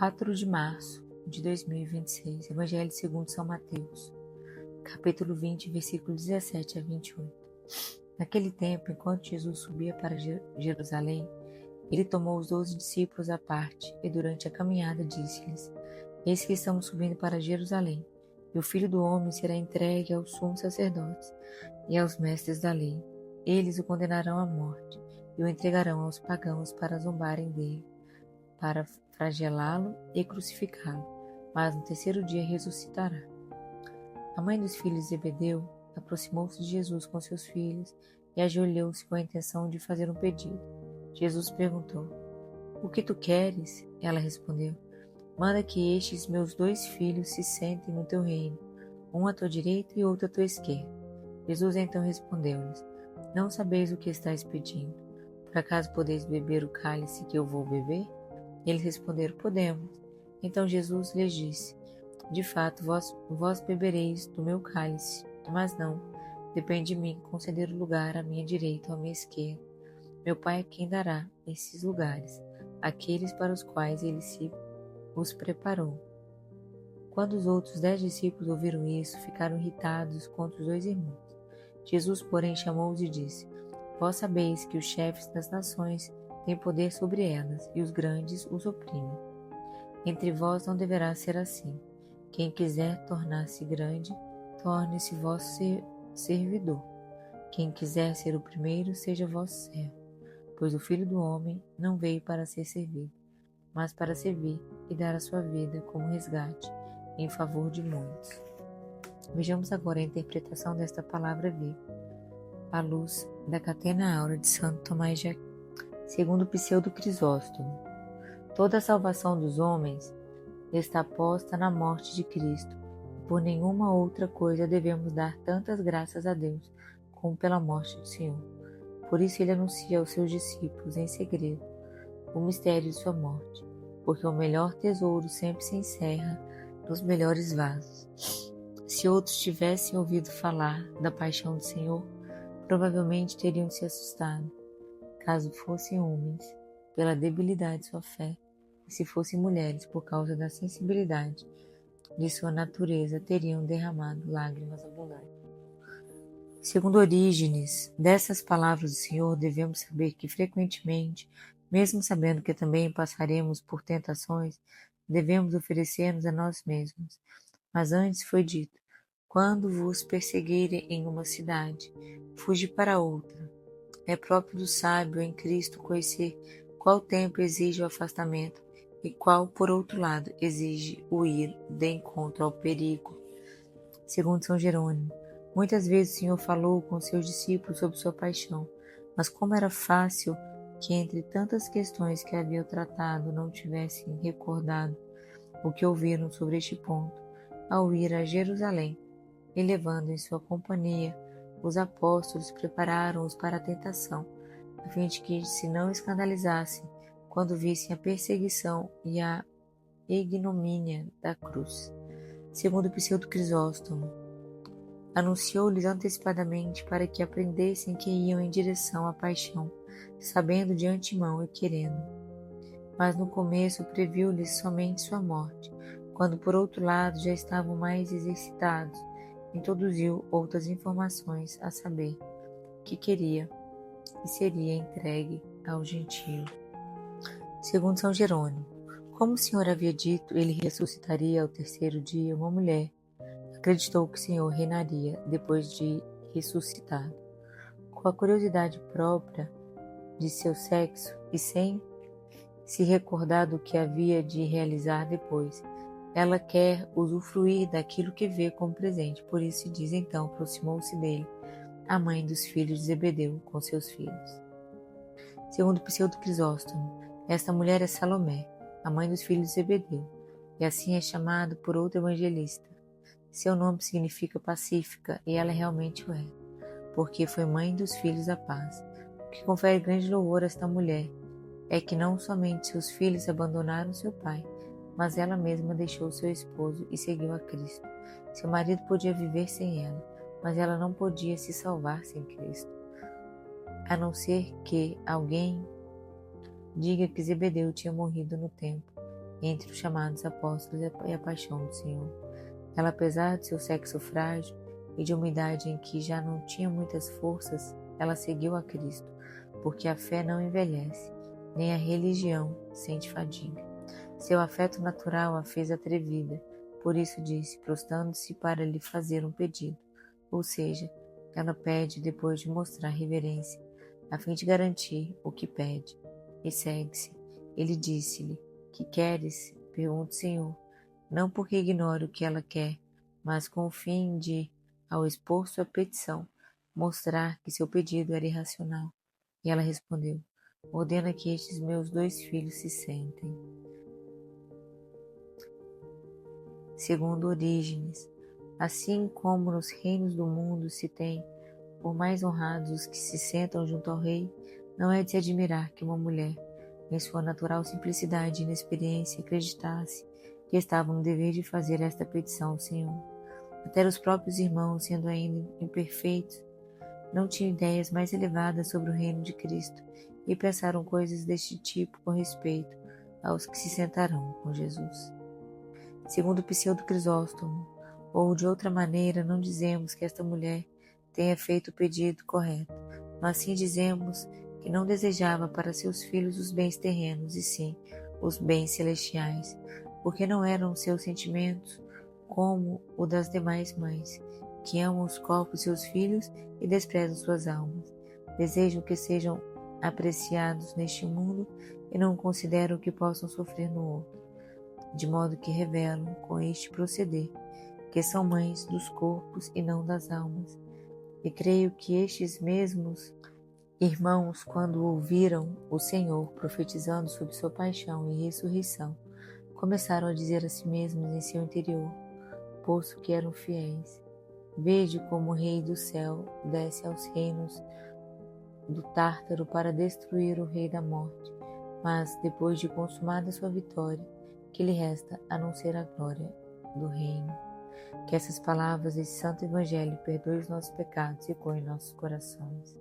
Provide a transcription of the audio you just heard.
4 de março de 2026, Evangelho segundo São Mateus, capítulo 20, versículo 17 a 28. Naquele tempo, enquanto Jesus subia para Jerusalém, ele tomou os 12 discípulos à parte e durante a caminhada disse-lhes: Eis que estamos subindo para Jerusalém, e o Filho do Homem será entregue aos sumos sacerdotes e aos mestres da lei. Eles o condenarão à morte e o entregarão aos pagãos para zombarem dele, para flagelá-lo e crucificá-lo, mas no terceiro dia ressuscitará. A mãe dos filhos de Zebedeu aproximou-se de Jesus com seus filhos e ajoelhou-se com a intenção de fazer um pedido. Jesus perguntou: O que tu queres? Ela respondeu: Manda que estes meus 2 filhos se sentem no teu reino, um à tua direita e outro à tua esquerda. Jesus então respondeu-lhes: Não sabeis o que estáis pedindo. Por acaso podeis beber o cálice que eu vou beber? Eles responderam: Podemos. Então Jesus lhes disse: De fato, vós bebereis do meu cálice, mas não depende de mim conceder o lugar à minha direita ou à minha esquerda. Meu Pai é quem dará esses lugares, àqueles para os quais ele os preparou. Quando os outros 10 discípulos ouviram isso, ficaram irritados contra os 2 irmãos. Jesus, porém, chamou-os e disse: Vós sabeis que os chefes das nações têm poder sobre elas, e os grandes os oprimem. Entre vós não deverá ser assim. Quem quiser tornar-se grande, torne-se vosso servidor. Quem quiser ser o primeiro, seja vosso servo. Pois o Filho do Homem não veio para ser servido, mas para servir e dar a sua vida como resgate em favor de muitos. Vejamos agora a interpretação desta palavra viva, à luz da Catena Áurea de Santo Tomás de Aquino. Segundo Pseudo Crisóstomo, toda a salvação dos homens está posta na morte de Cristo, e por nenhuma outra coisa devemos dar tantas graças a Deus como pela morte do Senhor. Por isso ele anuncia aos seus discípulos em segredo o mistério de sua morte, porque o melhor tesouro sempre se encerra nos melhores vasos. Se outros tivessem ouvido falar da paixão do Senhor, provavelmente teriam se assustado, caso fossem homens, pela debilidade de sua fé, e se fossem mulheres, por causa da sensibilidade de sua natureza, teriam derramado lágrimas abundantes. Segundo Orígenes, dessas palavras do Senhor devemos saber que frequentemente, mesmo sabendo que também passaremos por tentações, devemos oferecer-nos a nós mesmos. Mas antes foi dito: quando vos perseguirem em uma cidade, fugi para outra. É próprio do sábio em Cristo conhecer qual tempo exige o afastamento e qual, por outro lado, exige o ir de encontro ao perigo. Segundo São Jerônimo, muitas vezes o Senhor falou com seus discípulos sobre sua paixão, mas como era fácil que entre tantas questões que haviam tratado não tivessem recordado o que ouviram sobre este ponto, ao ir a Jerusalém e levando em sua companhia os apóstolos, prepararam-os para a tentação, a fim de que se não escandalizassem quando vissem a perseguição e a ignomínia da cruz. Segundo Pseudo Crisóstomo, anunciou-lhes antecipadamente para que aprendessem que iam em direção à paixão, sabendo de antemão e querendo. Mas no começo previu-lhes somente sua morte. Quando, por outro lado, já estavam mais exercitados, introduziu outras informações, a saber, que queria e seria entregue ao gentio. Segundo São Jerônimo, como o Senhor havia dito, ele ressuscitaria ao terceiro dia. Uma mulher acreditou que o Senhor reinaria depois de ressuscitado. Com a curiosidade própria de seu sexo e sem se recordar do que havia de realizar depois, ela quer usufruir daquilo que vê como presente. Por isso se diz, então, aproximou-se dele a mãe dos filhos de Zebedeu com seus filhos. Segundo Pseudo Crisóstomo, esta mulher é Salomé, a mãe dos filhos de Zebedeu, e assim é chamado por outro evangelista. Seu nome significa pacífica, e ela realmente o é, porque foi mãe dos filhos da paz. O que confere grande louvor a esta mulher é que não somente seus filhos abandonaram seu pai, mas ela mesma deixou seu esposo e seguiu a Cristo. Seu marido podia viver sem ela, mas ela não podia se salvar sem Cristo. A não ser que alguém diga que Zebedeu tinha morrido no tempo entre os chamados apóstolos e a paixão do Senhor. Ela, apesar de seu sexo frágil e de uma idade em que já não tinha muitas forças, ela seguiu a Cristo, porque a fé não envelhece, nem a religião sente fadiga. Seu afeto natural a fez atrevida, por isso disse, prostrando-se para lhe fazer um pedido, ou seja, ela pede depois de mostrar reverência, a fim de garantir o que pede, e segue-se. Ele disse-lhe, que queres? Pergunta o Senhor, não porque ignore o que ela quer, mas com o fim de, ao expor sua petição, mostrar que seu pedido era irracional. E ela respondeu, ordena que estes meus 2 filhos se sentem. Segundo Orígenes, assim como nos reinos do mundo se tem por mais honrados os que se sentam junto ao rei, não é de se admirar que uma mulher, em sua natural simplicidade e inexperiência, acreditasse que estava no dever de fazer esta petição ao Senhor. Até os próprios irmãos, sendo ainda imperfeitos, não tinham ideias mais elevadas sobre o reino de Cristo e pensaram coisas deste tipo com respeito aos que se sentarão com Jesus. Segundo Pseudo Crisóstomo, ou de outra maneira, não dizemos que esta mulher tenha feito o pedido correto, mas sim dizemos que não desejava para seus filhos os bens terrenos, e sim os bens celestiais, porque não eram seus sentimentos como o das demais mães, que amam os corpos de seus filhos e desprezam suas almas. Desejam que sejam apreciados neste mundo e não consideram o que possam sofrer no outro, de modo que revelam com este proceder que são mães dos corpos e não das almas. E creio que estes mesmos irmãos, quando ouviram o Senhor profetizando sobre sua paixão e ressurreição, começaram a dizer a si mesmos em seu interior, posto que eram fiéis, vejo como o Rei do céu desce aos reinos do Tártaro para destruir o Rei da morte, mas depois de consumada sua vitória, que lhe resta a não ser a glória do reino. Que essas palavras desse santo evangelho perdoem os nossos pecados e coem nossos corações.